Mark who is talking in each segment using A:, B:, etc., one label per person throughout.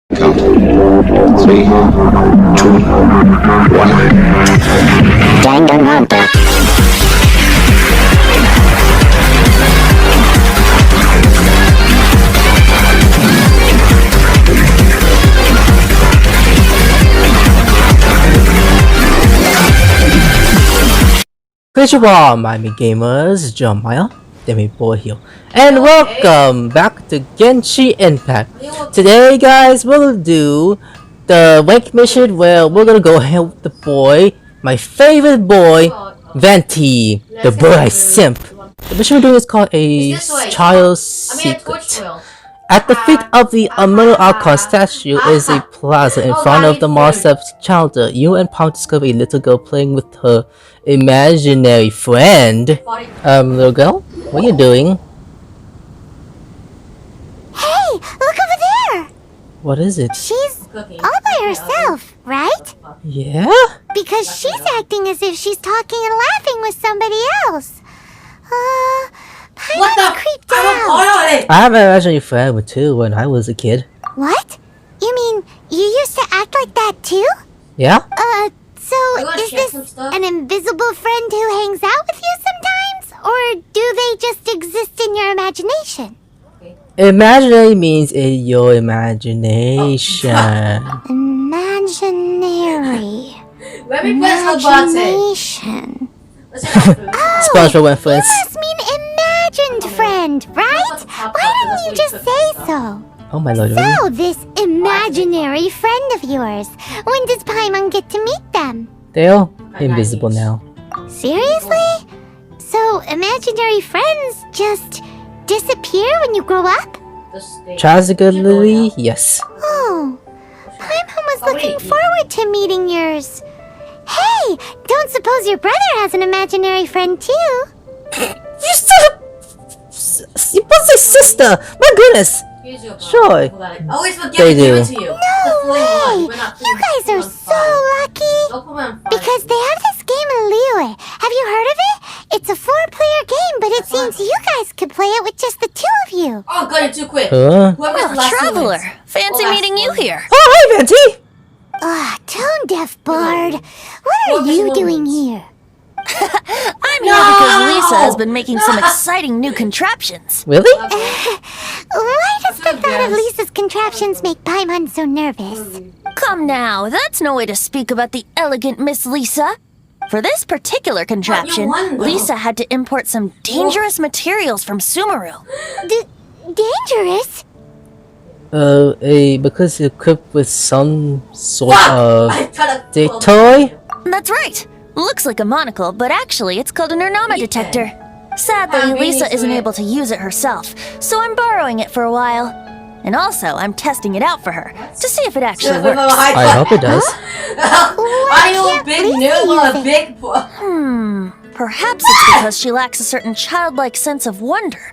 A: Count. 3, 2, 1.
B: Danganronpa.
C: Konnichiwa, Miami Gamers, Jeremiah, Demi Boy here, and welcome back to Genshin Impact. Today, guys, we'll do the rank mission where we're gonna go ahead with the boy, my favorite boy, VENTI, the boy simp. The mission we're doing is called a child's secret. At the feet of the Middle Archon statue is a plaza in front of the Marcep's counter. You and Paul discover a little girl playing with her imaginary friend. Little girl, what are you doing?
B: Hey, look over there!
C: What is it?
B: She's all by herself, right?
C: Yeah?
B: Because she's acting as if she's talking and laughing with somebody else.
D: What the?
B: Creeped out.
C: I have an imaginary friend too when I was a kid.
B: What? You mean you used to act like that too?
C: Yeah?
B: So is this an invisible friend who hangs out with you sometimes? Or do they just exist in your imagination?
C: Imaginary means in your imagination.
B: Imaginary.
D: Let me press the button.
B: Imagination.
C: SpongeBob reference.
B: You must mean imagined friend, right? Why didn't you just say so?
C: Oh my lord.
B: So, this imaginary friend of yours, when does Paimon get to meet them?
C: They're invisible now.
B: Seriously? So, imaginary friends just disappear when you grow up?
C: Tragically, yes.
B: Oh, Paimon was looking forward to meeting yours. Hey, don't suppose your brother has an imaginary friend too?
C: You still... You both say sister! My goodness! Sure. They do.
D: To you.
B: No way! You guys are so lucky! Because they have this game in Liyue. Have you heard of it? It's a 4-player game, but it seems you guys could play it with just the 2 of you.
D: Oh, got it too quick.
C: Huh?
E: Traveler! Fancy meeting you here.
C: Oh, hi, Venti!
B: Tone deaf bard. What are you doing here?
E: I'm here because Lisa has been making some exciting new contraptions.
C: Really?
B: Why does the thought of Lisa's contraptions make Paimon so nervous?
E: Come now, that's no way to speak about the elegant Miss Lisa. For this particular contraption, Lisa had to import some dangerous materials from Sumeru.
B: Dangerous?
C: Because it's equipped with some sort of toy?
E: That's right. Looks like a monocle, but actually it's called a Nernama detector. Sadly, Lisa isn't able to use it herself, so I'm borrowing it for a while. And also, I'm testing it out for her, to see if it actually works.
C: I hope it does.
E: Perhaps it's because she lacks a certain childlike sense of wonder.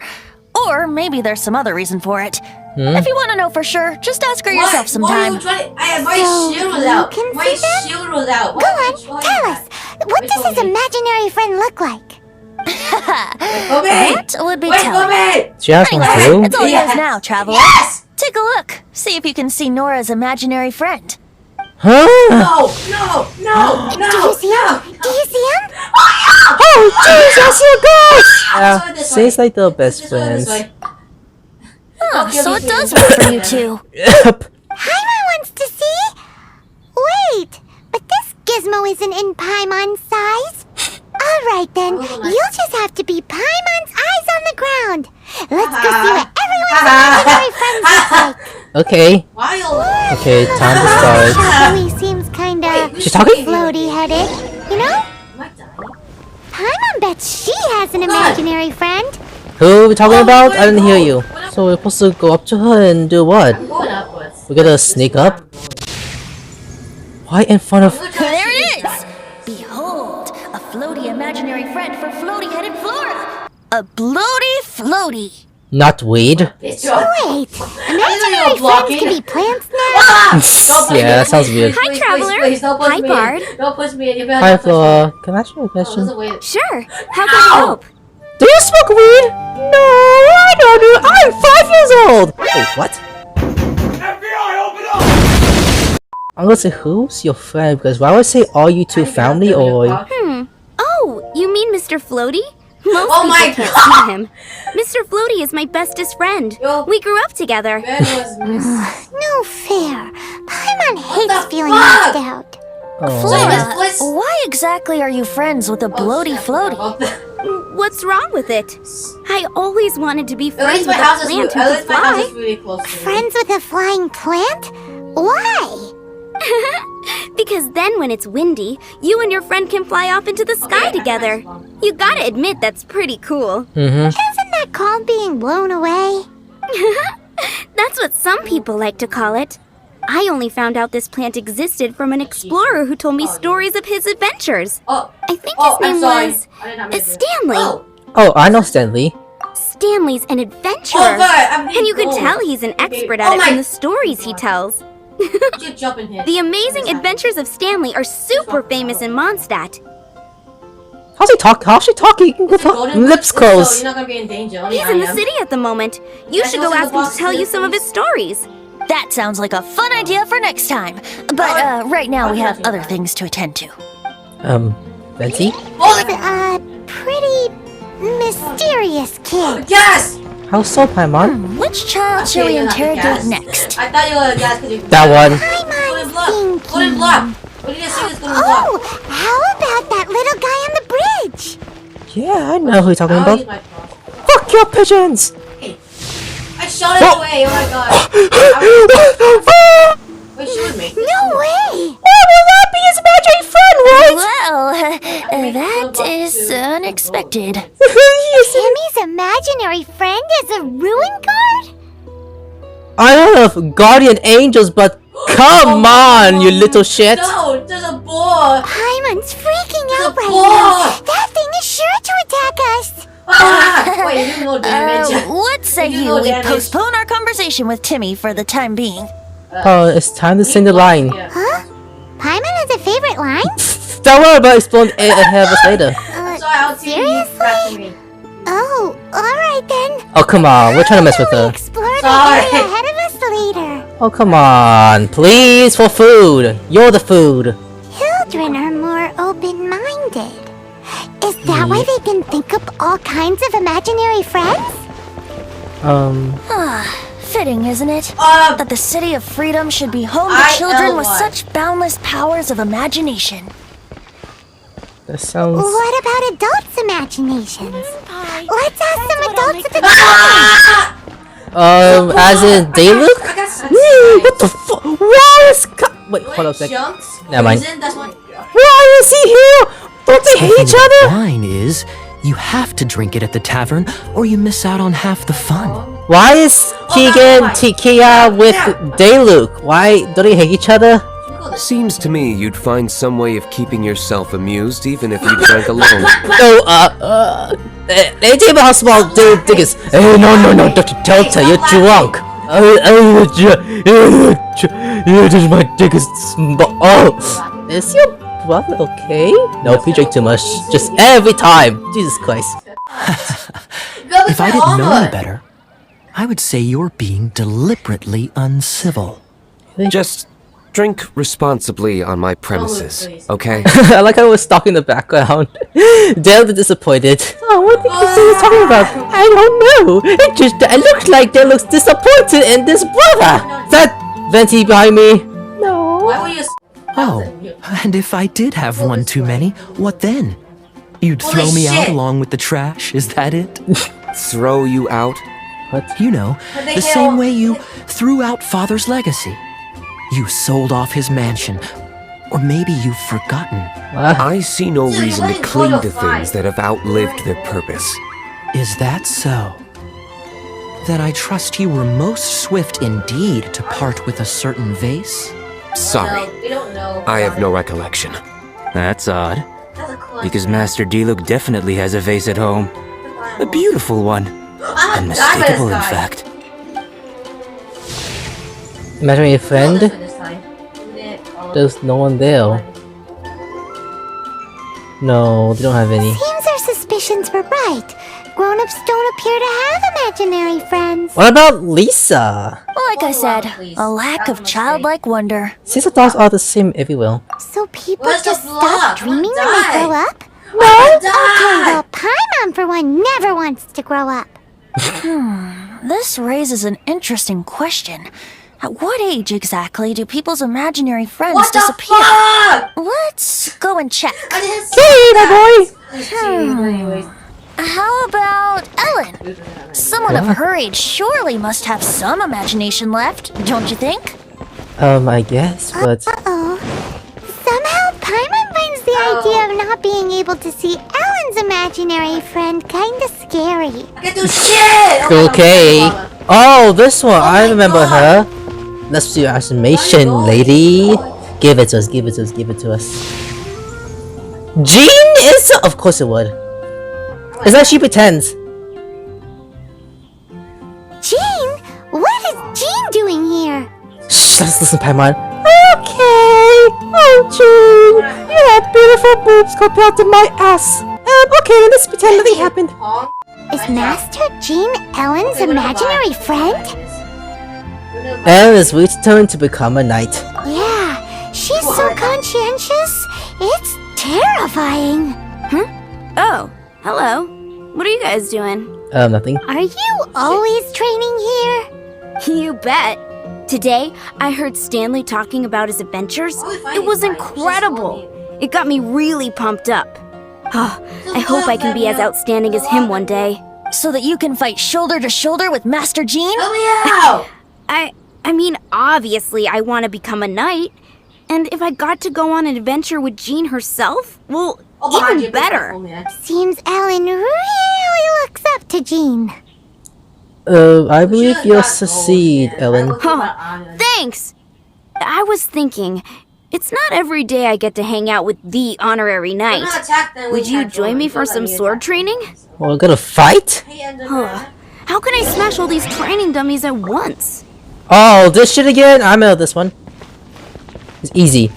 E: Or maybe there's some other reason for it. If you want to know for sure, just ask her yourself sometime.
D: My shield was out. My shield was out.
B: Go on, tell us. What does his imaginary friend look like?
E: That would be telling.
C: She has one
E: Anyway,
C: too?
E: it's all yours now, traveler.
D: Yes!
E: Take a look. See if you can see Nora's imaginary friend.
C: Huh?
D: No!
B: Do you see him? Do you see him?
C: Oh, jeez, I see a ghost! Yeah, seems like they're best friends.
E: Oh, so it does work for you two.
C: Yep.
B: Paimon wants to see? Wait, but this gizmo isn't in Paimon's size. Alright then, you'll just have to be Paimon's eyes on the ground. Let's go see what everyone's imaginary friends look like.
C: Okay. Okay, time to start.
B: He seems kinda
C: She's talking?
B: floaty-headed, you know? Paimon bets she has an imaginary friend.
C: Who are we talking about? I didn't hear you. So we're supposed to go up to her and do what? We're gonna sneak up? Why in front of...
E: There it is! Behold, a floaty imaginary friend for floaty-headed Flora! A bloaty floaty!
C: Not weed?
B: Wait, imaginary friends can be plants now?
C: Yeah, that sounds weird.
E: Hi, traveler.
D: Hi,
E: Bard.
D: Don't push me.
C: Hi, Flora. Can I ask you a question?
E: Sure. How can I help?
C: Do you smoke weed? No, I don't do. I'm 5 years old! Wait, what?
F: FBI, open up!
C: I'm gonna say who's your friend because why would I say are you two family or
A: Oh, you mean Mr. Floaty? Most
D: Oh my
A: people can't
D: God.
A: see him. Mr. Floaty is my bestest friend.
D: Yo.
A: We grew up together.
D: Ben was missed.
B: No fair. Paimon hates
D: the
B: feeling
D: fuck?
B: left out.
C: oh.
E: Flora, why exactly are you friends with a bloaty floaty?
A: What's wrong with it? I always wanted to be
D: At
A: friends
D: least
A: with
D: my
A: a
D: house is
A: plant who
D: at
A: could
D: least my house is
A: fly.
D: really close to me.
B: Friends with a flying plant? Why?
A: Because then when it's windy, you and your friend can fly off into the sky together. You gotta admit that's pretty cool.
C: Mm-hmm.
B: Isn't that called being blown away?
A: That's what some people like to call it. I only found out this plant existed from an explorer who told me stories of his adventures.
D: Oh,
A: I think
D: oh,
A: his name
D: I'm sorry.
A: was
D: I did not mean to.
A: Stanley.
D: Oh,
C: Oh, I know Stanley.
A: Stanley's an adventurer.
D: oh, sorry. I'm
A: And you can
D: being
A: tell
D: bold.
A: he's an
D: Okay.
A: expert
D: Oh
A: at it
D: my-
A: from the stories he tells.
D: Just jump in here.
A: The Amazing Adventures of Stanley are super famous in Mondstadt.
C: How's he talk? How's she talking? With her
D: Golden
C: lips
D: Blitz, so
C: closed.
D: You're not gonna be in danger. Only
A: He's
D: I
A: in the
D: am.
A: city at the moment. You
D: Can I
A: should
D: go
A: go
D: to the
A: ask him
D: box
A: to tell you some of
D: please?
A: his stories.
E: That sounds like a fun idea for next time. But right now we have other things to attend to.
C: Venti?
D: Oh,
B: Pretty mysterious kid.
D: yes!
C: How so, Paimon?
E: Which child shall
D: Okay,
E: we
D: you're not the
E: interrogate
D: gas.
E: next?
D: I thought you were a gas because you.
C: That one.
D: Golden block! Golden block! What did you say this golden
B: Oh,
D: block?
B: how about that little guy on the bridge?
C: Yeah, I know who you're talking
D: I'll
C: about.
D: use my cross.
C: Fuck your pigeons!
D: I shot it
C: Oh.
D: away! Oh my god! Wait, shoot me.
B: No way!
C: Why will that be his magic friend, right?
E: Well, that is unexpected.
C: Yes.
B: Timmy's imaginary friend is a ruin guard?
C: I don't know if guardian angels, but come on, you little shit.
D: No, there's a boar!
B: Paimon's freaking out
D: The
B: right
D: boar!
B: now. That thing is sure to attack us.
D: Ah! Wait, you do no damage.
E: What say
D: You do
E: you
D: no
E: we
D: damage.
E: postpone our conversation with Timmy for the time being?
C: Oh, it's time to sing the line.
D: Yeah.
B: Huh? Paimon has a favorite line?
C: Don't worry about explaining ahead of us later.
D: Sorry, I'll see you back to me.
B: Oh, alright then.
C: Oh, come on, we're trying to mess with
B: We'll
C: her.
B: explore the
D: Sorry.
B: area ahead of us later.
C: Oh, come on, please, for food. You're the food.
B: Children are more open-minded. Is that why they can think up all kinds of imaginary friends?
E: Fitting, isn't it? That the City of Freedom should be home to children with
D: ILY.
E: such boundless powers of imagination.
C: That sounds...
B: What about adults' imaginations? Let's ask some adults at the
C: as in, they look?
D: I got some
C: What the fuck? Why is... Wait, hold on a second.
D: Chunks?
C: Never mind.
D: Reason? That's what.
C: Why is he here? Don't they hate each other?
F: Wine is, you have to drink it at the tavern, or you miss out on half the fun.
C: Why is Keegan, Kia with Dayluk? Why don't they hate each other?
G: Seems to me you'd find some way of keeping yourself amused even if you drank alone.
C: No, anything about how small Dayluk is. Hey, no, Dr. Delta, you're drunk. You're just my dick is small. Oh, is your brother okay? No, he drank too much. Just every time. Jesus Christ.
F: If I didn't know any better, I would say you're being deliberately uncivil.
G: Just drink responsibly on my premises, okay?
C: I like how I was stuck in the background. Dale is disappointed. Oh, what did you say you're talking about? I don't know. It looks like Dale looks disappointed in this brother. Is that Venti behind me? No.
D: Why were you?
F: Oh, and if I did have one too many, what then? You'd
D: Holy
F: throw me out
D: shit.
F: along with the trash, is that it?
G: Throw you out?
F: You know,
D: they
F: the same
D: hell-
F: way you threw out Father's legacy. You sold off his mansion. Or maybe you've forgotten.
G: I see no
D: Dude,
G: reason to
D: let it
G: cling
D: go
G: to
D: to fight.
G: things that have outlived their purpose.
F: Is that so? Then I trust you were most swift indeed to part with a certain vase?
G: Sorry,
D: No, we don't know.
G: I have no recollection.
H: That's odd,
D: That's a clutch.
H: because Master D-Look definitely has a vase at home. A beautiful one.
D: I'm gonna die by
H: Unmistakable,
D: this
H: in
D: guy.
H: fact.
C: Imagine your friend.
D: This time.
C: There's no one there. No, they don't have any.
B: Seems our suspicions were right. grown-ups don't appear to have imaginary friends.
C: What about Lisa?
E: Like I said, a lack of childlike wonder.
C: Since the dolls are the same everywhere.
B: So people
D: Where's the
B: just
D: vlog?
B: stop dreaming when they grow up?
D: No!
B: Okay, well, Paimon for one never wants to grow up.
E: This raises an interesting question. At what age exactly do people's imaginary friends
D: What the
E: disappear?
D: fuck?
E: Let's go and check.
C: Hey, my boy!
E: How about Ellen? Someone of her age surely must have some imagination left, don't you think?
C: I guess, but
B: Uh-oh. Somehow Paimon finds the idea of not being able to see Ellen's imaginary friend kinda scary.
D: I can do shit!
C: okay. Oh, this one, I remember her. Let's do animation, lady. Give it to us, give it to us, give it to us. Jean is, of course it would. It's like she pretends.
B: Jean? What is Jean doing here?
C: Shh, let's listen, Paimon. Okay. Oh, Jean, you have beautiful boobs compared to my ass. Okay, then let's pretend nothing happened.
B: Is Master Jean Ellen's imaginary friend?
C: Ellen is returned to become a knight.
B: Yeah, she's so conscientious. It's terrifying.
A: Oh, hello. What are you guys doing?
C: Nothing.
B: Are you always training here?
A: You bet. Today, I heard Stanley talking about his adventures. It was incredible. It got me really pumped up. Oh, I hope I can be as outstanding as him one day.
E: So that you can fight shoulder to shoulder with Master Jean?
D: Help me out!
A: I mean, obviously I want to become a knight. And if I got to go on an adventure with Jean herself, well, even better.
B: Seems Ellen really looks up to Jean.
C: I believe you'll succeed, Ellen.
A: Oh, thanks! I was thinking, it's not every day I get to hang out with the honorary knight. Would you join me for some sword training?
C: Well, we're gonna fight?
A: How can I smash all these training dummies at once?
C: Oh, this shit again? I'm out of this one. It's easy.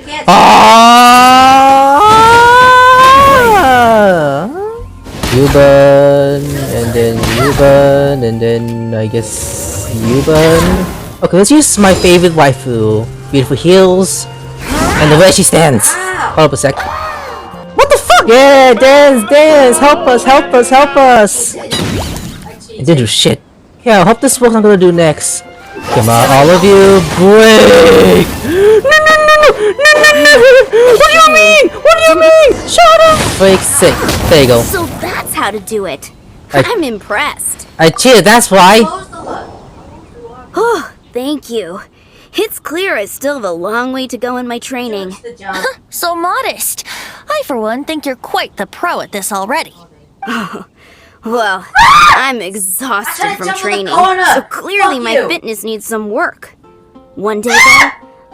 C: You burn, and then you burn, and then I guess you burn. Okay, let's use my favorite waifu. Beautiful heels, and the way she stands. Hold up a sec. What the fuck? Yeah, dance, dance! Help us, help us, help us! It didn't do shit. Yeah, I hope this is what I'm gonna do next. Come on, all of you, break! No! What do you mean? What do you mean? Shut up! Break sick. There you go.
A: So that's how to do it. I'm impressed.
C: I cheated, that's why.
A: Oh, thank you. It's clear I still have a long way to go in my training.
E: So modest. I, for one, think you're quite the pro at this already.
A: Well, I'm exhausted from training, so clearly my fitness needs some work. One day, though,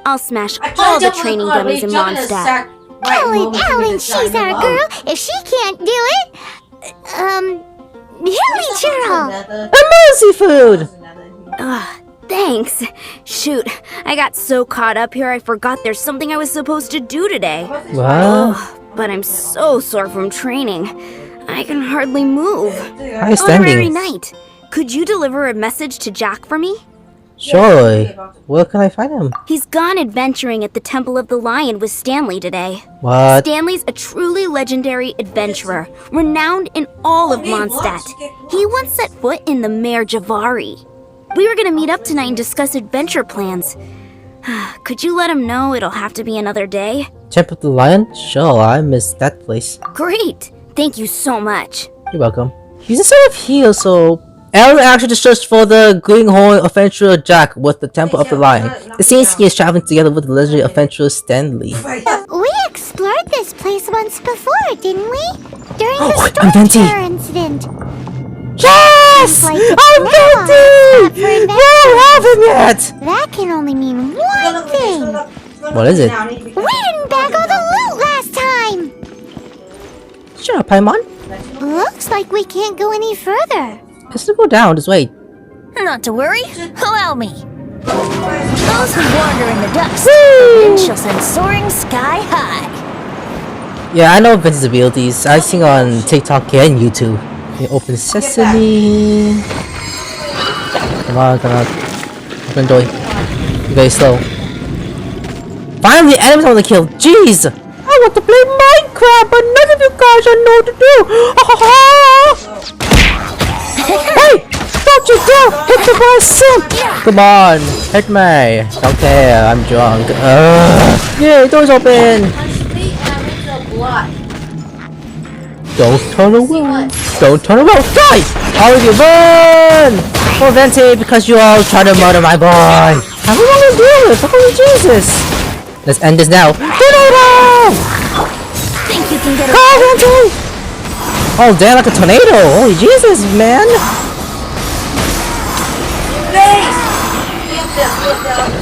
A: I'll smash all the training dummies in Mondstadt.
B: Ellen, she's our girl. If she can't do it, help me, Churro.
C: A mercy food!
A: Thanks. Shoot, I got so caught up here I forgot there's something I was supposed to do today.
C: What?
A: But I'm so sore from training. I can hardly move.
C: High
A: Honorary
C: standing.
A: Knight, could you deliver a message to Jack for me?
C: Sure. Where can I find him?
A: He's gone adventuring at the Temple of the Lion with Stanley today.
C: What?
A: Stanley's a truly legendary adventurer, renowned in all of Mondstadt. He once set foot in the Mare Javari. We were gonna meet up tonight and discuss adventure plans. Could you let him know it'll have to be another day?
C: Temple of the Lion? Sure, I missed that place.
A: Great! Thank you so much.
C: You're welcome. He's a set of heels, so Aaron actually just searched for the Greenhorn adventurer Jack with the Temple of the Lion. It seems he is traveling together with the legendary adventurer Stanley.
B: We explored this place once before, didn't we? During the
C: I'm
B: storm
C: VENTI.
B: terror incident.
C: Yes!
B: Like
C: I'm VENTI!
B: for
C: We haven't yet!
B: That can only mean one thing.
C: What is it?
B: We didn't bag all the loot last time.
C: Shut up, Paimon.
B: Looks like we can't go any further.
C: Let's go down, just wait.
E: Not to worry. Allow me. Those who wander in the dust,
C: Woo!
E: wind shall send soaring sky high.
C: Yeah, I know Vince's abilities. I sing on TikTok and YouTube. Okay, open sesame. Come on, open door. You guys slow. Finally, enemies I want to kill. Jeez! I want to play Minecraft, but none of you guys know what to do. Hey! Don't you dare hit the boy simp! Come on, hit me. Okay, I'm drunk. Yeah, door's open. Don't turn around. Don't turn around. Die! All of you run! For VENTI, because you all try to murder my boy. How are we gonna do it? Holy Jesus! Let's end this now. Tornado!
E: Think you can get
C: Go, VENTI! Oh, damn, like a tornado. Holy Jesus, man.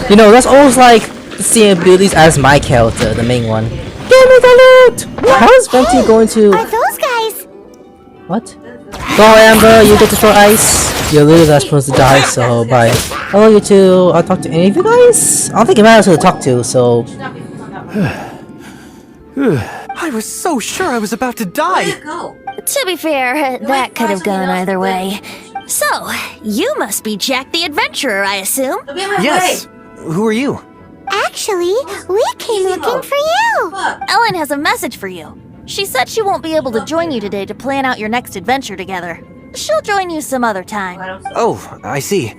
C: You know, that's almost like the same abilities as my character, the main one. Give me the loot! How is VENTI going to...
B: Are those guys?
C: What? Go, Amber, you get to throw ice. Your looters are supposed to die, so bye. Hello, you two. I'll talk to any of you guys? I don't think it matters who to talk to, so...
F: I was so sure I was about to die.
E: To be fair, that could have gone either way. So, you must be Jack the Adventurer, I assume?
F: Yes. Who are you?
B: Actually, we came looking for you.
E: Ellen has a message for you. She said she won't be able to join you today to plan out your next adventure together. She'll join you some other time.
F: Oh, I see.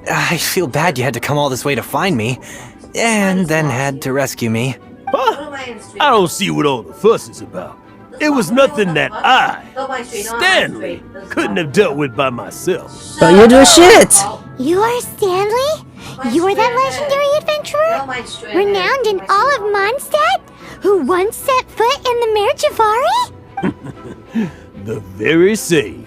F: I feel bad you had to come all this way to find me, and then had to rescue me.
I: Huh? I don't see what all the fuss is about. It was nothing that I, Stanley, couldn't have dealt with by myself.
C: But you do shit!
B: You are Stanley? You are that legendary adventurer? Renowned in all of Mondstadt? Who once set foot in the Mare Javari?
I: The very same.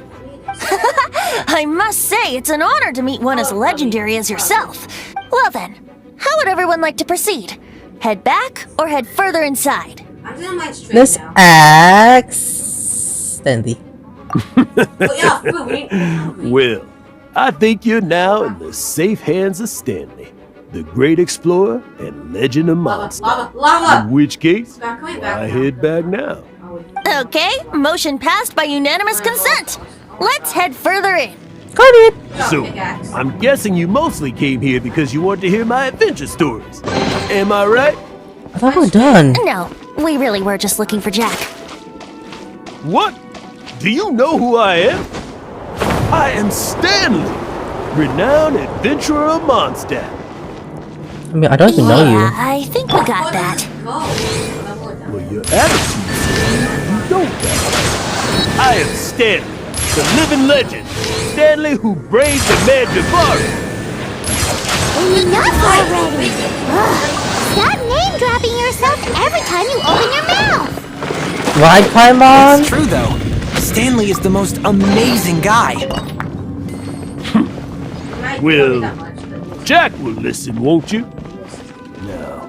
E: I must say, it's an honor to meet one as legendary as yourself. Well then, how would everyone like to proceed? Head back or head further inside?
C: Let's ask... Stanley.
I: Well, I think you're now in the safe hands of Stanley, the great explorer and legend of Mondstadt. In which case, I head back now.
E: Okay, motion passed by unanimous consent. Let's head further in.
I: So, I'm guessing you mostly came here because you want to hear my adventure stories. Am I right?
C: I thought we were done.
E: No, we really were just looking for Jack.
I: What? Do you know who I am? I am Stanley, renowned adventurer of Mondstadt.
C: I mean, I don't even know you.
E: I think we got that.
I: Well, your attitude says you don't got it. I am Stanley, the living legend. Stanley who braved the Mare Javari.
B: Enough already! Ugh. Stop name-dropping yourself every time you open your mouth!
C: Right, Paimon?
F: It's true, though. Stanley is the most amazing guy.
I: Well, Jack will listen, won't you? Now,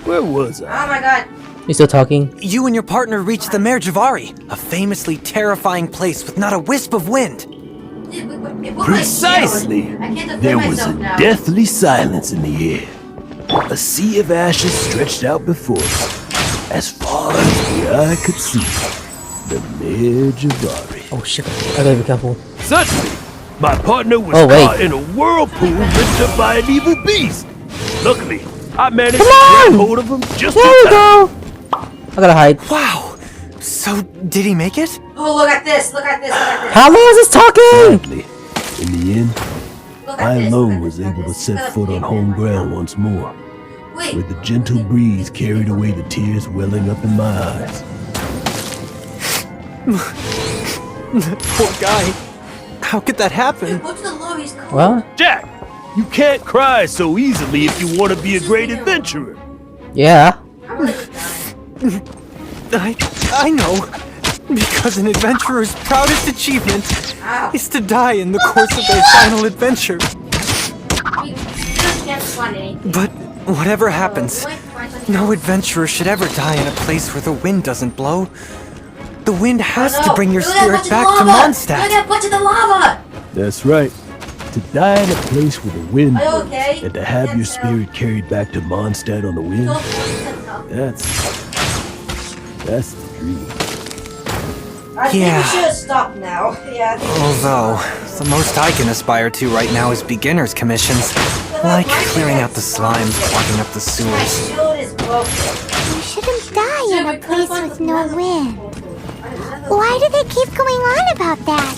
I: where was I?
D: Oh my god.
C: You still talking?
F: You and your partner reached the Mare Javari, a famously terrifying place with not a wisp of wind.
I: Precisely. There was a deathly silence in the air. A sea of ashes stretched out before us, as far as the eye could see. The Mare Javari.
C: Oh shit, I gotta be careful.
I: Suddenly, my partner was caught in a whirlpool ripped up by an evil beast. Luckily, I managed to grab hold of him just in time.
C: There we go! I gotta hide.
F: Wow! So, did he make it?
D: Oh, look at this, look at this, look at this.
C: How long is this talking?
I: Sadly, in the end, I alone was able to set foot on home ground once more, with the gentle breeze carried away the tears welling up in my eyes.
F: That poor guy. How could that happen?
C: What?
I: Jack, you can't cry so easily if you want to be a great adventurer.
C: Yeah.
F: I know. Because an adventurer's proudest achievement is to die in the course of their final adventure. But whatever happens, no adventurer should ever die in a place where the wind doesn't blow. The wind has to bring your spirit back to Mondstadt.
I: That's right. To die in a place where the wind blows, and to have your spirit carried back to Mondstadt on the wind, that's the dream.
F: Yeah.
D: should have stopped now. Yeah.
F: Although, the most I can aspire to right now is beginner's commissions. Like clearing out the slimes, clogging up the sewers.
D: Shield is broken.
B: You shouldn't die in a place with no wind. Why do they keep going on about that?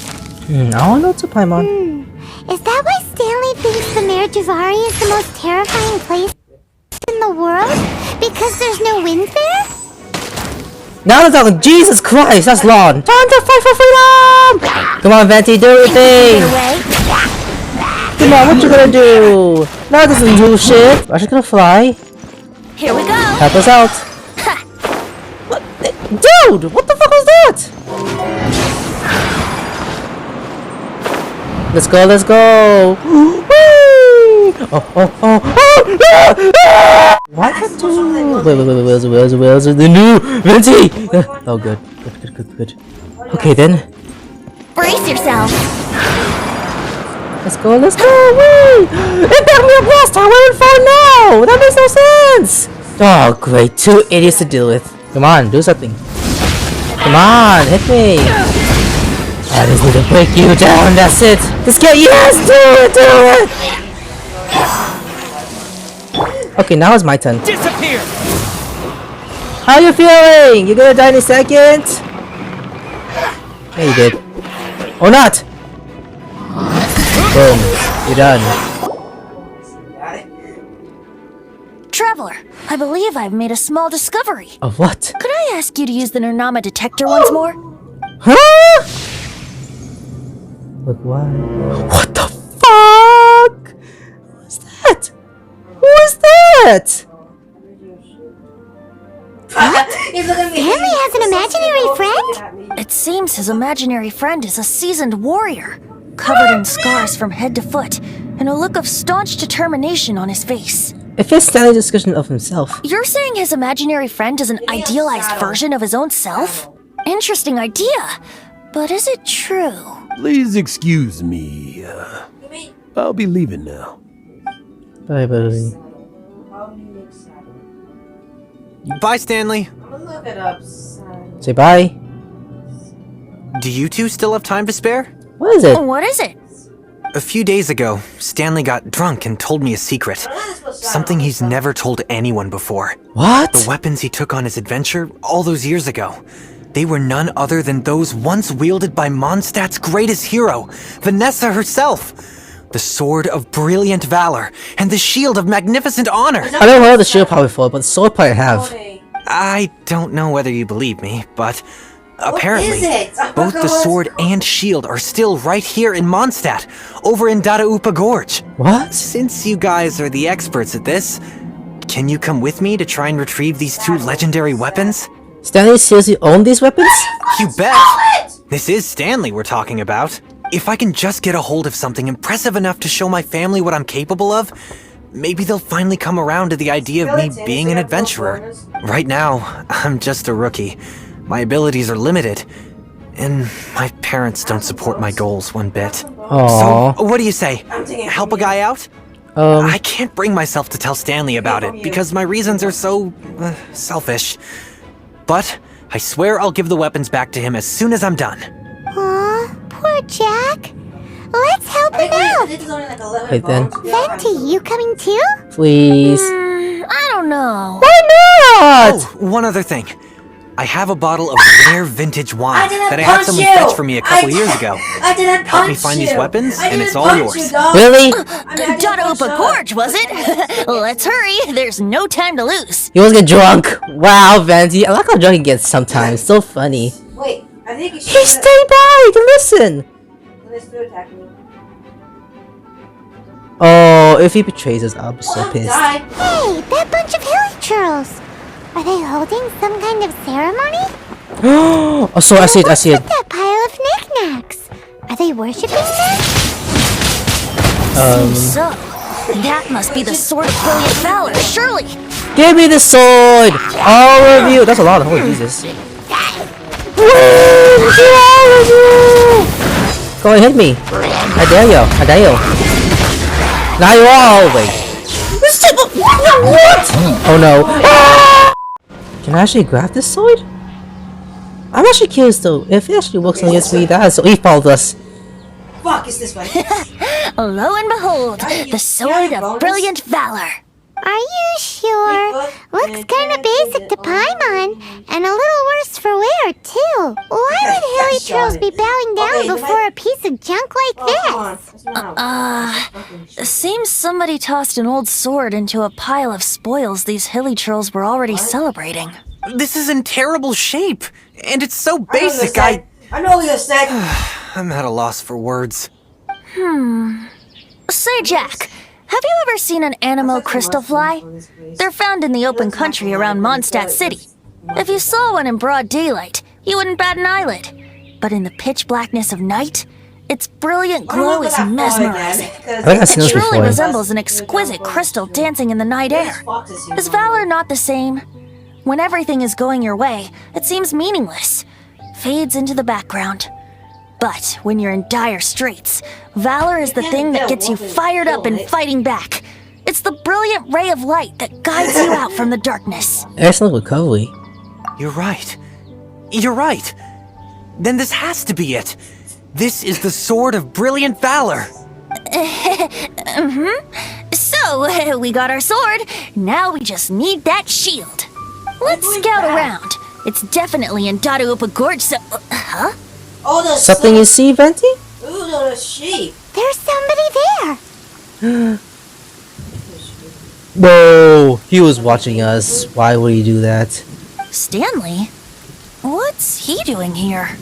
C: I don't know to Paimon.
B: Is that why Stanley thinks the Mare Javari is the most terrifying place in the world? Because there's no wind there?
C: Now they're talking. Jesus Christ, that's long. Time to fight for freedom! Come on, Venti, do your thing. Come on, what you gonna do? That doesn't do shit. I'm just gonna fly.
E: Here we go.
C: Help us out. What? Dude, what the fuck was that? Let's go, let's go. Whee! Oh. Why can't you? Wait, where's the new Venti? Oh, good. Okay, then.
E: Brace yourself.
C: Let's go. Woo! It got me a blast time. We're in fire now. That makes no sense. Oh, great. 2 idiots to deal with. Come on, do something. Come on, hit me. I just need to break you down. That's it. Just get yes, do it. Okay, now it's my turn.
F: Disappear!
C: How you feeling? You gonna die in a second? Yeah, you did. Or not? Boom. You're done.
E: Traveler, I believe I've made a small discovery.
C: Of what?
E: Could I ask you to use the Nernama detector once more?
C: Huh? Look, what? What the fuck? Who's that? Who is that?
B: Stanley has an imaginary friend?
E: It seems his imaginary friend is a seasoned warrior, covered in scars from head to foot, and a look of staunch determination on his face.
C: It fits Stanley's description of himself.
E: You're saying his imaginary friend is an idealized version of his own self? Interesting idea, but is it true?
I: Please excuse me. I'll be leaving now.
C: Bye, buddy.
F: Bye, Stanley.
D: Look it up.
C: Say bye.
F: Do you two still have time to spare?
C: What is it?
E: What is it?
F: A few days ago, Stanley got drunk and told me a secret. Something he's never told anyone before.
C: What?
F: The weapons he took on his adventure all those years ago. They were none other than those once wielded by Mondstadt's greatest hero, Vanessa herself. The sword of brilliant valor and the shield of magnificent honor.
C: I never heard of the shield power before, but the sword part I have.
F: I don't know whether you believe me, but apparently,
D: is it?
F: both the sword and shield are still right here in Mondstadt, over in Dadaupa Gorge.
C: What?
F: Since you guys are the experts at this, can you come with me to try and retrieve these 2 legendary weapons?
C: Stanley seriously owned these weapons?
F: You bet! This is Stanley we're talking about. If I can just get a hold of something impressive enough to show my family what I'm capable of, maybe they'll finally come around to the idea of me being an adventurer. Right now, I'm just a rookie. My abilities are limited, and my parents don't support my goals one bit.
C: Aww.
F: So, what do you say? Help a guy out? I can't bring myself to tell Stanley about it, because my reasons are so selfish. But I swear I'll give the weapons back to him as soon as I'm done.
B: Aw, poor Jack. Let's help him out.
C: Wait then.
B: Venti, you coming too?
C: Please.
E: I don't know.
C: Why not?
F: Oh, one other thing. I have a bottle of rare vintage wine
D: I didn't
F: that I had
D: punch
F: someone
D: you.
F: fetch for me a couple years ago.
D: I didn't punch
F: Help me find these
D: you.
F: weapons,
D: I
F: and it's
D: didn't
F: all
D: punch
F: yours.
D: you, dog.
C: Really?
E: Dadaupa Gorge, was it? Let's hurry. There's no time to lose.
C: You always get drunk. Wow, Venti. I like how drunk he gets sometimes. So funny.
D: Wait, I think you should.
C: He stayed by to listen.
D: Let's do attack me.
C: Oh, if he betrays us, I'll be so pissed.
D: Die.
B: Hey, that bunch of hilly churls. Are they holding some kind of ceremony?
C: Oh, so I see it.
B: What's with that pile of knickknacks? Are they worshipping them?
E: So, that must be the sword of brilliant valor, surely.
C: Give me the sword! All of you! That's a lot. Holy Jesus. All of you! Go and hit me. I dare you. Now you are. Wait. What? Oh no. Ah! Can I actually grab this sword? I'm actually curious though, if it actually works on ESP, that so he followed us.
D: Fuck is this way?
E: Lo and behold, the sword of brilliant valor.
B: Are you sure? Looks kinda basic to Paimon, and a little worse for wear, too. Why would hilly trolls be bowing down before a piece of junk like this?
E: Seems somebody tossed an old sword into a pile of spoils these hilly trolls were already celebrating.
F: This is in terrible shape, and it's so basic.
D: I know what you're saying.
F: I'm at a loss for words.
E: Say, Jack, have you ever seen an anemo crystal fly? They're found in the open country around Mondstadt City. If you saw one in broad daylight, you wouldn't bat an eyelid. But in the pitch blackness of night, its brilliant glow is mesmerizing. It truly resembles an exquisite crystal dancing in the night air. Is valor not the same? When everything is going your way, it seems meaningless, fades into the background. But when you're in dire straits, valor is the thing that gets you fired up and fighting back. It's the brilliant ray of light that guides you out from the darkness.
C: Excellent recovery.
F: You're right. You're right. Then this has to be it. This is the sword of brilliant valor.
E: So, we got our sword. Now we just need that shield. Let's scout around. It's definitely in Dadaupa Gorge, so... Huh?
D: Oh, the
C: Something you see, Venti?
D: Ooh, the sheep.
B: There's somebody there.
C: Whoa, he was watching us. Why would he do that?
E: Stanley? What's he doing here?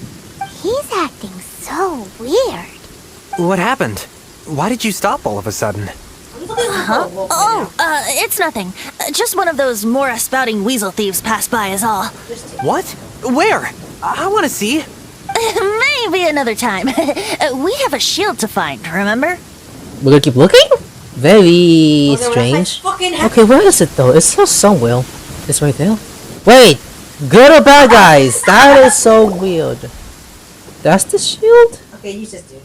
B: He's acting so weird.
F: What happened? Why did you stop all of a sudden?
E: Huh? Oh, it's nothing. Just one of those Mora-spouting weasel thieves passed by is all.
F: What? Where? I want to see.
E: Maybe another time. We have a shield to find, remember?
C: We're gonna keep looking? Very strange. Okay, where is it though? It's still somewhere. It's right there. Wait! Good or bad, guys? That is so weird. That's the shield?
D: Okay, you just do.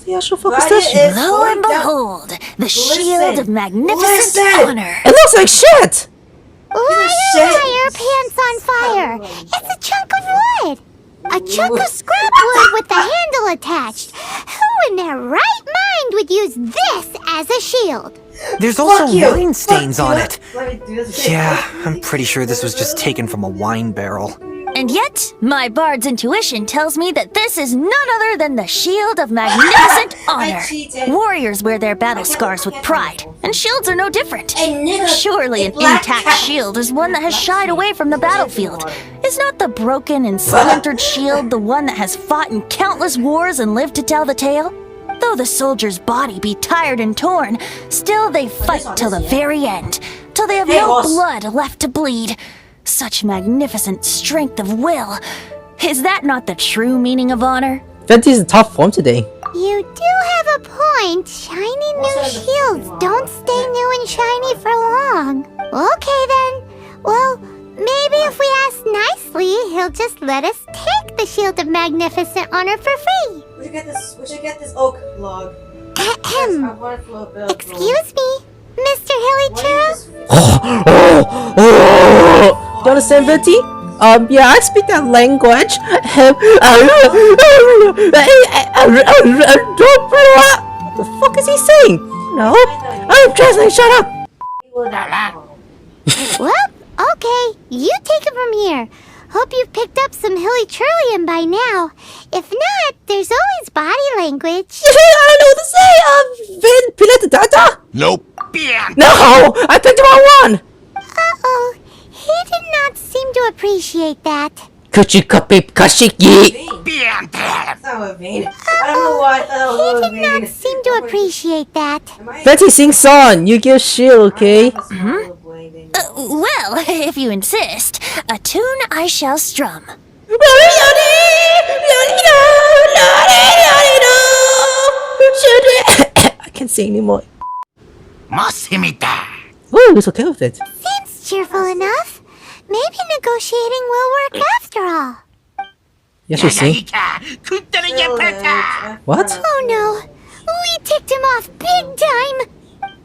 C: The actual focus station.
E: Lo and behold, the shield of magnificent honor.
C: It looks like shit!
B: Why are your pants on fire? It's a chunk of wood. A chunk of scrap wood with the handle attached. Who in their right mind would use this as a shield?
F: There's also wine stains
D: Fuck
F: on
D: you.
F: it.
D: Let me do this.
F: Yeah, I'm pretty sure this was just taken from a wine barrel.
E: And yet, my bard's intuition tells me that this is none other than the shield of magnificent honor.
D: cheated.
E: Warriors wear their battle scars with pride, and shields are no different.
D: Hey, nigga,
E: Surely
D: a
E: an
D: black
E: intact
D: cat.
E: shield is one that has shied away from the battlefield. Is not the broken and splintered shield the one that has fought in countless wars and lived to tell the tale? Though the soldier's body be tired and torn, still they fight till the very end, till they have
D: Hey,
E: no
D: boss.
E: blood left to bleed. Such magnificent strength of will. Is that not the true meaning of honor?
C: Venti's in top form today.
B: You do have a point. Shiny new shields don't stay new and shiny for long. Okay then. Well, maybe if we ask nicely, he'll just let us take the Shield of Magnificent Honor for free.
D: We should get this oak log.
B: Ahem.
D: I want it for a bill.
B: Excuse me, Mr. Hillychurl?
C: You understand, Venti? Yeah, I speak that language. What the fuck is he saying? No, I'm translating. Shut up.
B: Well, okay, you take it from here. Hope you've picked up some Hillychurlian by now. If not, there's always body language.
C: I don't know what to say. Vin Pileta Data?
I: Nope.
C: No, I picked the wrong one.
B: Uh-oh, he did not seem to appreciate that.
C: Kuchi kapi kashiki.
D: That's not what Vane. I don't know why I thought it was
B: He did not
D: Vane.
B: seem to appreciate that.
C: Venti, sing song. You give shield, okay?
E: Well, if you insist, a tune I shall strum.
C: I can't sing anymore. Ooh, he's okay with it.
B: Seems cheerful enough. Maybe negotiating will work after all.
C: Yes, you sing. What?
B: Oh no, we ticked him off big time.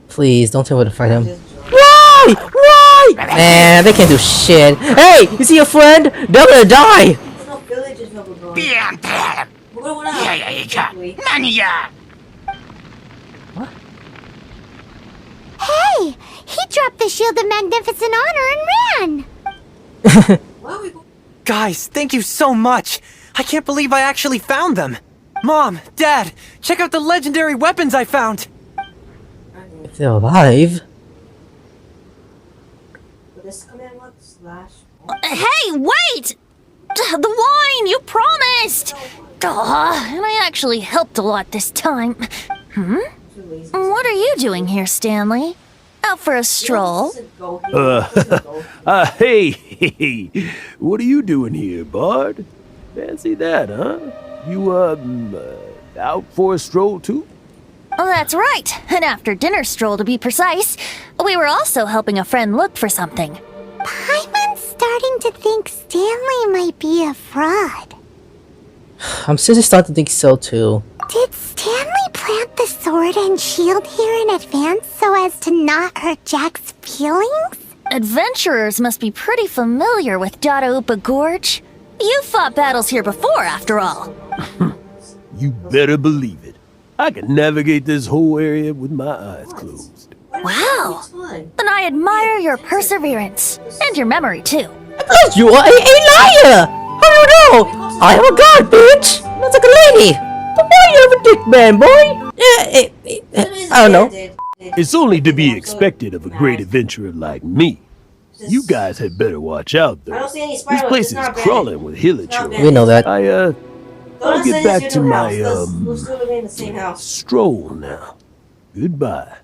C: Please, don't tell me to fight him. Why? Why? Man, they can't do shit. Hey, you see your friend? They're gonna die.
B: Hey! He dropped the Shield of Magnificent Honor and ran!
F: Guys, thank you so much! I can't believe I actually found them! Mom, Dad, check out the legendary weapons I found!
C: If they're alive.
E: Hey, wait! The wine, you promised! And I actually helped a lot this time. What are you doing here, Stanley? Out for a stroll?
I: Hey, what are you doing here, Bard? Fancy that, huh? You, out for a stroll too?
E: Oh, that's right. An after-dinner stroll, to be precise. We were also helping a friend look for something.
B: Paimon's starting to think Stanley might be a fraud.
C: I'm seriously starting to think so too.
B: Did Stanley plant the sword and shield here in advance so as to not hurt Jack's feelings?
E: Adventurers must be pretty familiar with Dadaupa Gorge. You fought battles here before, after all.
I: You better believe it. I can navigate this whole area with my eyes closed.
E: Wow. Then I admire your perseverance. And your memory, too.
C: You are a liar! How do you know? I am a god, bitch! That's like a lady! But why you have a dick man, boy? I don't know.
I: It's only to be expected of a great adventurer like me. You guys had better watch out, though. This place is crawling with hillagers.
C: We know that.
I: I'll get back to my, stroll now. Goodbye.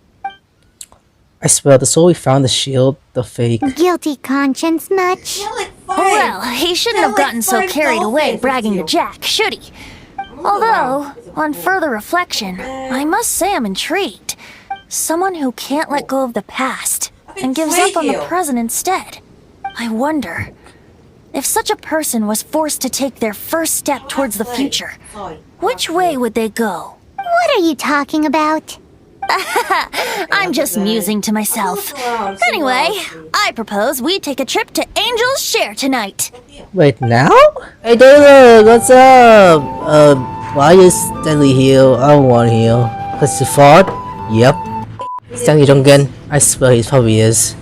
C: I swear, the soul we found, the shield, the fake.
B: Guilty conscience much?
E: Well, he shouldn't have gotten so carried away bragging to Jack, should he? Although, on further reflection, I must say I'm intrigued. Someone who can't let go of the past and gives up on the present instead. I wonder, if such a person was forced to take their first step towards the future, which way would they go?
B: What are you talking about?
E: I'm just musing to myself. Anyway, I propose we take a trip to Angel's Share tonight.
C: Wait, now? Hey, Taylor, what's up? Why is Stanley here? I want here. Cause you fought? Yep. Stanley Jungan. I swear he probably is.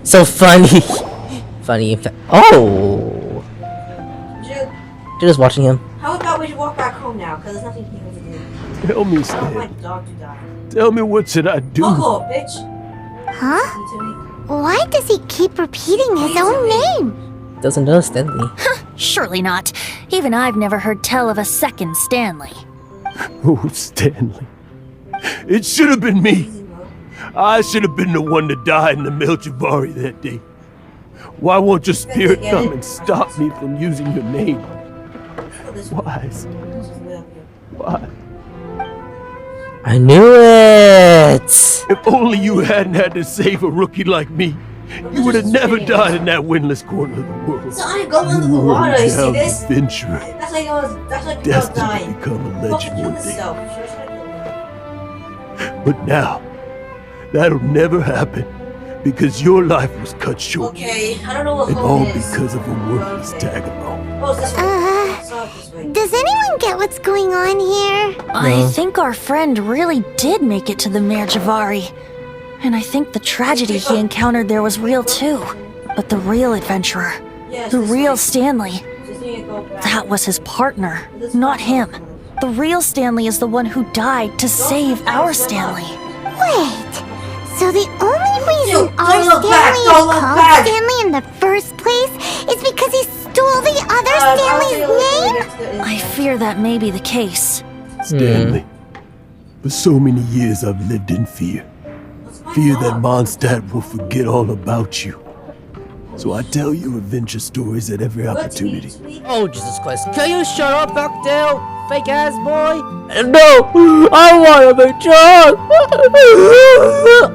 C: So funny. Funny, in fact. Oh! You're just watching him.
D: How about we should walk back home now? Because there's nothing here to do.
I: Tell me,
D: I don't want my
I: Stan.
D: dog to die.
I: Tell me, what should I do?
D: Fuck off, bitch.
B: Huh? Why does he keep repeating his own name?
C: Doesn't know Stanley.
E: Surely not. Even I've never heard tell of a second Stanley.
I: Oh, Stanley. It should have been me. I should have been the one to die in the Melchivari that day. Why won't your spirit come and stop me from using your name? Why, Stanley? Why?
C: I knew it!
I: If only you hadn't had to save a rookie like me, you would have never died in that windless corner of the world.
D: So I go under the
I: You were
D: water,
I: a
D: you see
I: young
D: this?
I: adventurer,
D: That's like people
I: destined to
D: dying.
I: become a
D: Fucking
I: legend
D: kill
I: one day.
D: yourself.
I: But now, that'll never happen, because your life was cut short.
D: Okay, I don't know what
I: And
D: home
I: all
D: is.
I: because of a worthless tagabond.
D: Oh, it's this way. It's not this way.
B: Does anyone get what's going on here?
E: I think our friend really did make it to the Merjavari. And I think the tragedy he encountered there was real too. But the real adventurer,
D: Yeah, it's
E: the
D: this
E: real
D: way.
E: Stanley,
D: Just need to go back.
E: that was his partner, not him. The real Stanley is the one who died to save our Stanley.
B: Wait, so the only reason
D: Don't
B: our
D: look back,
B: Stanley
D: don't
B: is
D: look
B: called
D: back.
B: Stanley in the first place is because he stole the other Stanley's name?
E: I fear that may be the case.
I: Stanley, for so many years I've lived in fear. Fear that Mondstadt will forget all about you. So I tell you adventure stories at every opportunity.
C: Oh, Jesus Christ. Can you shut up, Bucktail? Fake ass boy? No! I wanna be drunk!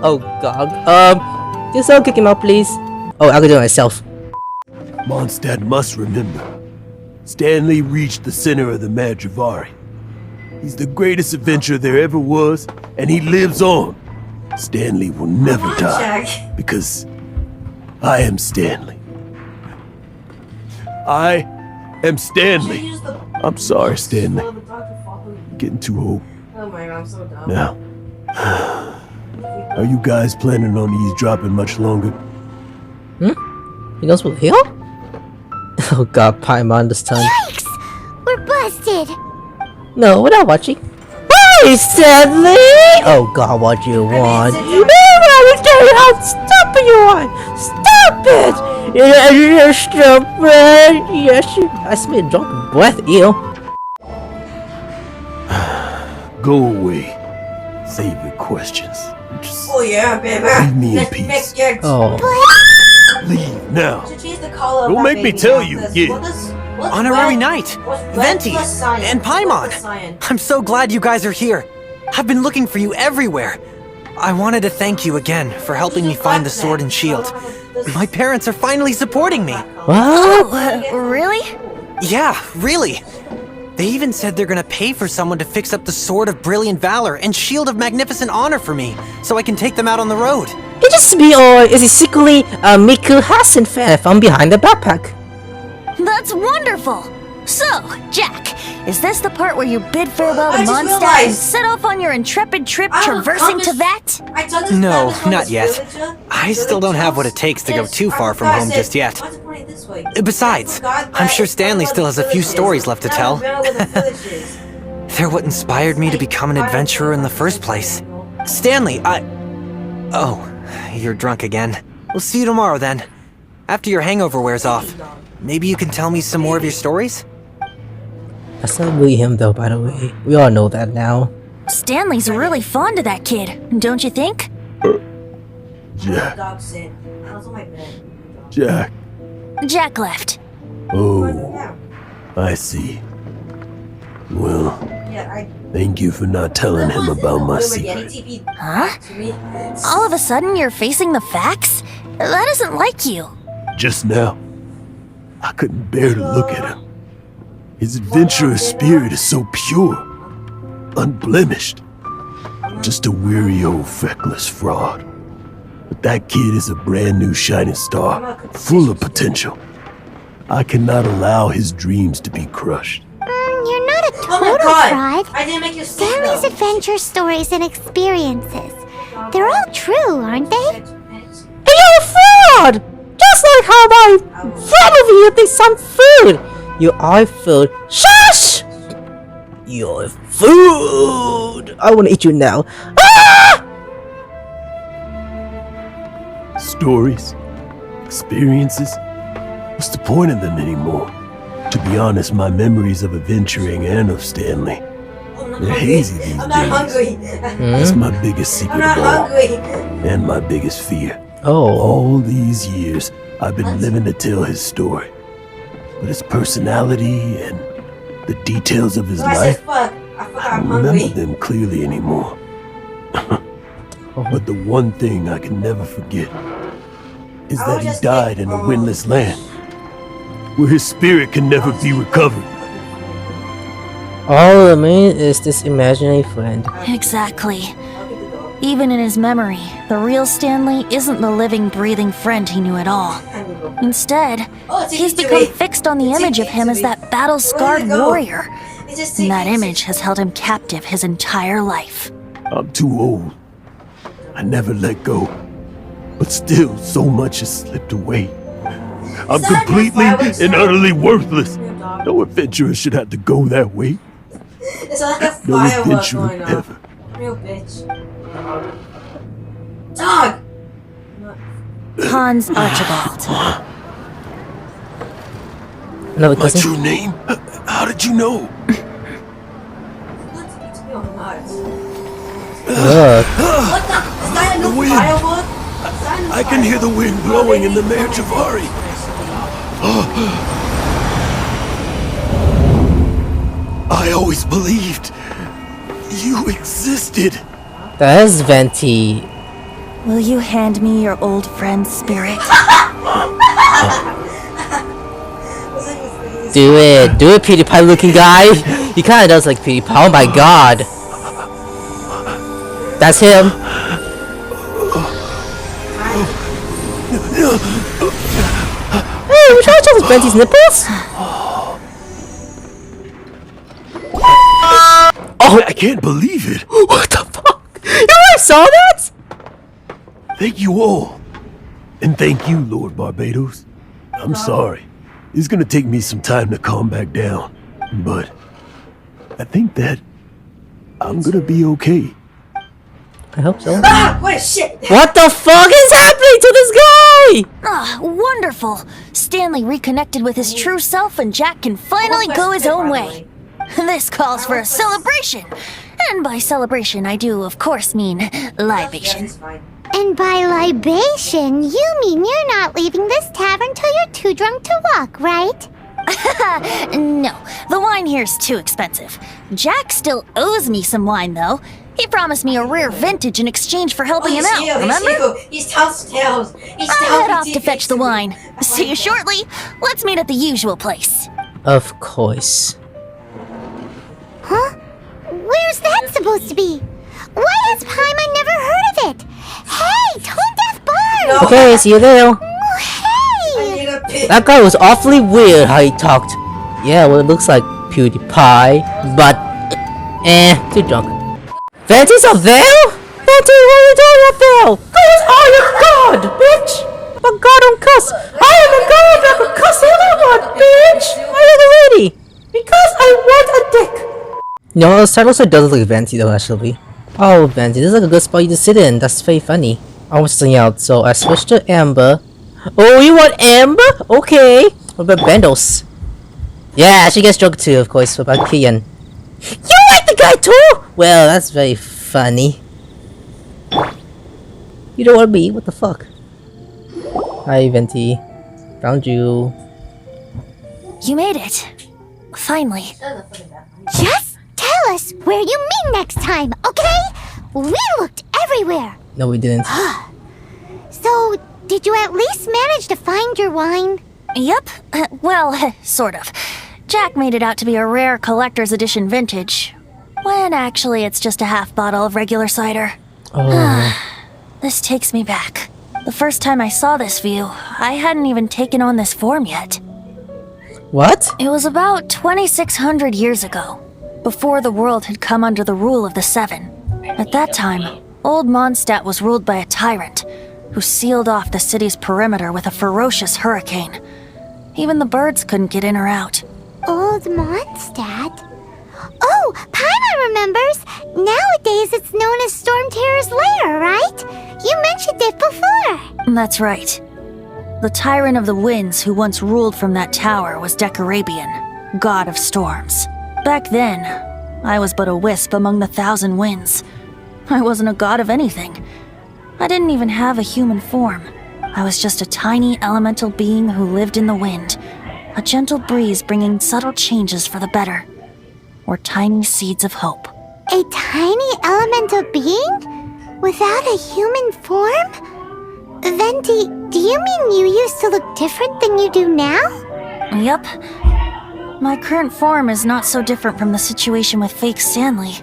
C: Oh, God. Just kick him out, please. Oh, I can do it myself.
I: Mondstadt must remember. Stanley reached the center of the Madrivari. He's the greatest adventurer there ever was, and he lives on. Stanley will never die,
D: Jack.
I: because I am Stanley. I am Stanley. I'm sorry, Stanley. Getting too old.
D: Oh my god, I'm so dumb.
I: Now, are you guys planning on eavesdropping much longer?
C: He knows what heal? Oh god, Paimon this time.
B: Yikes! We're busted.
C: No, we're not watching. Hey, Stanley! Oh god, what do you want? You stop it, you want! Stop it! You're stupid! Yes, I smell drunk breath, ew.
I: Go away. Save your questions. Just
D: Oh yeah, baby.
I: leave me in peace.
C: Oh.
I: Leave now.
D: Don't
I: Don't make me tell you again.
F: Honorary Knight, Venti, and Paimon. I'm so glad you guys are here. I've been looking for you everywhere. I wanted to thank you again for helping me find the sword and shield. My parents are finally supporting me.
C: What?
E: Really?
F: Yeah, really. They even said they're gonna pay for someone to fix up the Sword of Brilliant Valor and Shield of Magnificent Honor for me, so I can take them out on the road.
C: Is this me or is he secretly a Miku Hassan fan from behind the backpack?
E: That's wonderful! So, Jack, is this the part where you bid farewell to
D: I just
E: Mondstadt and
D: realized-
E: set off on your intrepid trip
D: I don't
E: traversing
D: accomplish-
E: to that?
F: No, not yet. I still don't have what it takes to go too far from home just yet. Besides, I'm sure Stanley still has a few stories left to tell. They're what inspired me to become an adventurer in the first place. Stanley, Oh, you're drunk again. We'll see you tomorrow then. After your hangover wears off. Maybe you can tell me some more of your stories?
C: That's not really him though, by the way. We all know that now.
E: Stanley's really fond of that kid, don't you think?
I: Jack. Jack.
E: Jack left.
I: Oh, I see. Well, thank you for not telling him about my secret.
E: Huh? All of a sudden you're facing the facts? That isn't like you.
I: Just now, I couldn't bear to look at him. His adventurous spirit is so pure, unblemished. Just a weary old feckless fraud. But that kid is a brand new shining star, full of potential. I cannot allow his dreams to be crushed.
B: You're not a
D: Oh my
B: total
D: god!
B: fraud.
D: I didn't make you
B: Stanley's adventure stories and experiences. They're all true, aren't they?
C: Hey, you're a fraud! Just like how my friend over here thinks I'm food! You are food. Shush! You're food! I wanna eat you now. Ah!
I: Stories, experiences. What's the point of them anymore? To be honest, my memories of adventuring and of Stanley, they're hazy these
D: I'm not
I: days.
D: hungry.
I: That's my biggest secret
D: I'm not
I: of all,
D: hungry.
I: and my biggest fear.
C: Oh.
I: All these years, I've been living to tell his story. But his personality and the details of his
D: So I
I: life,
D: said fuck. I forgot
I: I
D: I'm
I: don't remember
D: hungry.
I: them clearly anymore. But the one thing I can never forget is that he died in a windless land, where his spirit can never be recovered.
C: All I mean is this imaginary friend.
E: Exactly. Even in his memory, the real Stanley isn't the living, breathing friend he knew at all. Instead, he's become fixed on the image of him as that battle-scarred warrior. And that image has held him captive his entire life.
I: I'm too old. I never let go. But still, so much has slipped away. I'm completely and utterly worthless. No adventurer should have to go that way.
D: It's like a
I: No
D: firework
I: adventurer
D: going on.
I: ever.
D: Real bitch. Dog!
E: Hans Archibald.
C: Another
I: My
C: cousin?
I: true name? How did you know?
C: Ugh.
D: What the? Is that a
I: The
D: new
I: wind.
D: firework?
I: I can hear the wind blowing in the Mare Javari. I always believed you existed.
C: That is Venti.
E: Will you hand me your old friend's spirit?
C: Do it, PewDiePie looking guy. He kinda does like PewDiePie, oh my god. That's him. Hey, we trying to check Venti's nipples?
I: can't believe it.
C: What the fuck? You guys saw that?
I: Thank you all. And thank you, Lord Barbados. I'm sorry. It's gonna take me some time to calm back down. But I think that I'm gonna be okay.
C: I hope so.
D: What shit?
C: What the fuck is happening to this guy?
E: Ah, wonderful! Stanley reconnected with his true self and Jack can finally go his own way. This calls for a celebration. And by celebration, I do, of course, mean libation.
B: And by libation, you mean you're not leaving this tavern till you're too drunk to walk, right?
E: No, the wine here's too expensive. Jack still owes me some wine, though. He promised me a rare vintage in exchange for helping him out, remember?
D: He's tails.
E: I'll head off to fetch the wine. See you shortly. Let's meet at the usual place.
C: Of course.
B: Huh? Where's that supposed to be? Why has Paimon never heard of it? Hey, Tone Deaf Bard!
C: Okay, see you there.
B: Hey!
C: That guy was awfully weird how he talked. Yeah, well, it looks like PewDiePie, but too drunk. Venti's up there? Venti, what are you doing up there? Cause I am God, bitch! I'm a god on cuss. I am a god that can cuss anyone, bitch! Why are you ready? Because I want a dick. No, this title also does look like Venti though, actually. Oh, Venti, this is like a good spot you to sit in. That's very funny. I want something out, so I switched to Amber. Oh, you want Amber? Okay. What about Bendos? Yeah, she gets drunk too, of course. What about Kian? You like the guy too? Well, that's very funny. You don't want me? What the fuck? Hi, Venti. Found you.
E: You made it. Finally.
B: Just tell us where you meet next time, okay? We looked everywhere.
C: No, we didn't.
B: So, did you at least manage to find your wine?
E: Yep. Well, sort of. Jack made it out to be a rare collector's edition vintage, when actually it's just a half bottle of regular cider.
C: Oh.
E: This takes me back. The first time I saw this view, I hadn't even taken on this form yet.
C: What?
E: It was about 2,600 years ago, before the world had come under the rule of the Seven. At that time, Old Mondstadt was ruled by a tyrant, who sealed off the city's perimeter with a ferocious hurricane. Even the birds couldn't get in or out.
B: Old Mondstadt? Oh, Paimon remembers! Nowadays it's known as Storm Terror's lair, right? You mentioned it before!
E: That's right. The Tyrant of the Winds who once ruled from that tower was Decarabian, god of storms. Back then, I was but a wisp among the 1,000 winds. I wasn't a god of anything. I didn't even have a human form. I was just a tiny elemental being who lived in the wind. A gentle breeze bringing subtle changes for the better. Or tiny seeds of hope.
B: A tiny elemental being? Without a human form? Venti, do you mean you used to look different than you do now?
E: Yep. My current form is not so different from the situation with fake Stanley.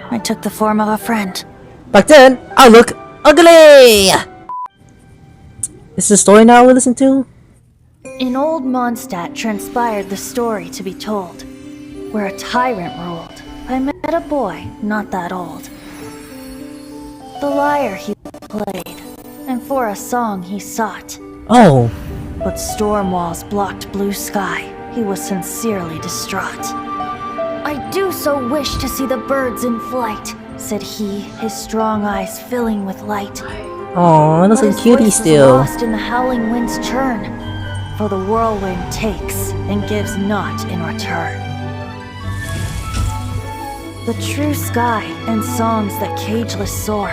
E: I took the form of a friend.
C: Back then, I look ugly! Is the story now we listen to?
E: In Old Mondstadt transpired the story to be told, where a tyrant ruled. I met a boy not that old. The lyre he played, and for a song he sought.
C: Oh.
E: But storm walls blocked blue sky. He was sincerely distraught. I do so wish to see the birds in flight, said he, his strong eyes filling with light.
C: Aw, that's a cutie still.
E: Lost in the howling wind's churn, for the whirlwind takes and gives not in return. The true sky and songs that cageless soar,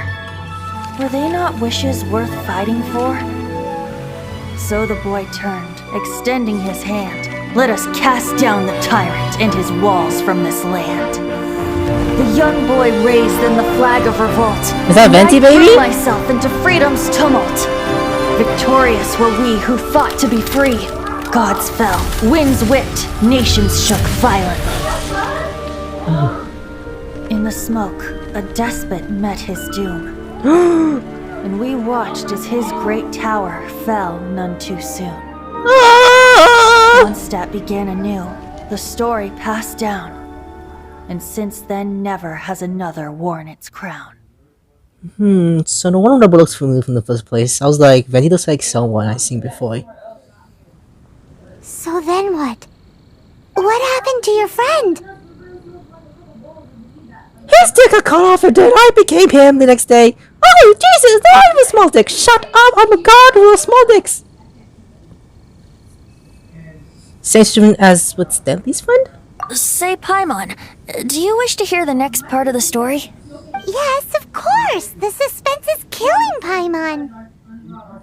E: were they not wishes worth fighting for? So the boy turned, extending his hand. Let us cast down the tyrant and his walls from this land. The young boy raised then the flag of revolt.
C: Is that Venti, baby?
E: I threw myself into freedom's tumult. Victorious were we who fought to be free. Gods fell, winds whipped, nations shook violently. In the smoke, a despot met his doom. And we watched as his great tower fell none too soon. Mondstadt began anew, the story passed down. and since then never has another worn its crown.
C: So no wonder the looks familiar from the first place. I was like, Venti looks like someone I've seen before.
B: So then what? What happened to your friend?
C: His dick got cut off and then I became him the next day. Oh, Jesus, no, I'm a small dick. Shut up, I'm a god with small dicks. Same student as with Stanley's friend?
E: Say, Paimon, do you wish to hear the next part of the story?
B: Yes, of course. The suspense is killing Paimon.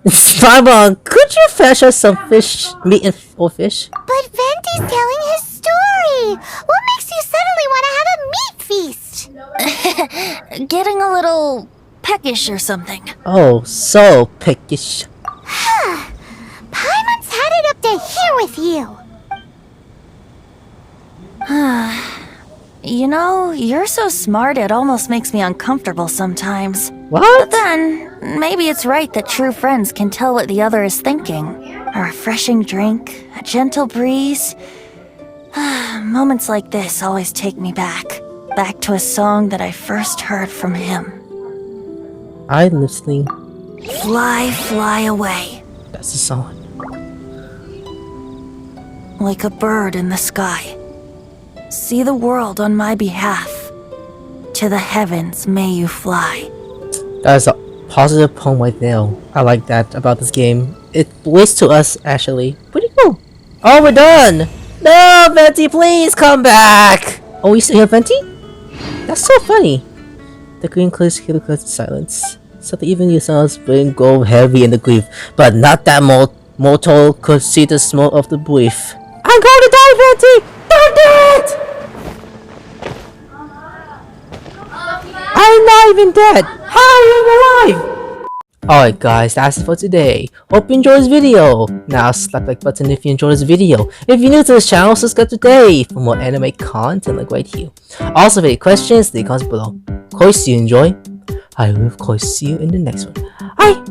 C: Paimon, could you fetch us some fish, meat or fish?
B: But Venti's telling his story. What makes you suddenly want to have a meat feast?
E: Getting a little peckish or something.
C: Oh, so pickish.
B: Paimon's had it up to here with you.
E: You know, you're so smart it almost makes me uncomfortable sometimes.
C: What?
E: But then, maybe it's right that true friends can tell what the other is thinking. A refreshing drink, a gentle breeze. Moments like this always take me back to a song that I first heard from him.
C: I'm listening.
E: Fly, fly away.
C: That's the song.
E: Like a bird in the sky. See the world on my behalf. To the heavens may you fly.
C: That's a positive poem right there. I like that about this game. It relates to us, actually. Pretty cool. Oh, we're done! No, Venti, please come back! Oh, you still hear Venti? That's so funny. The green clears clears silence. Something even you sounds bring go heavy in the grief, but not that mortal could see the smoke of the brief. I'm going to die, Venti! Don't do it! I'm not even dead! How are you alive? Alright guys, that's it for today. Hope you enjoyed this video. Now slap like button if you enjoyed this video. If you're new to this channel, subscribe today for more anime content like right here. Also, if you have any questions, leave comments below. Of course you enjoy. I will of course see you in the next one. Bye!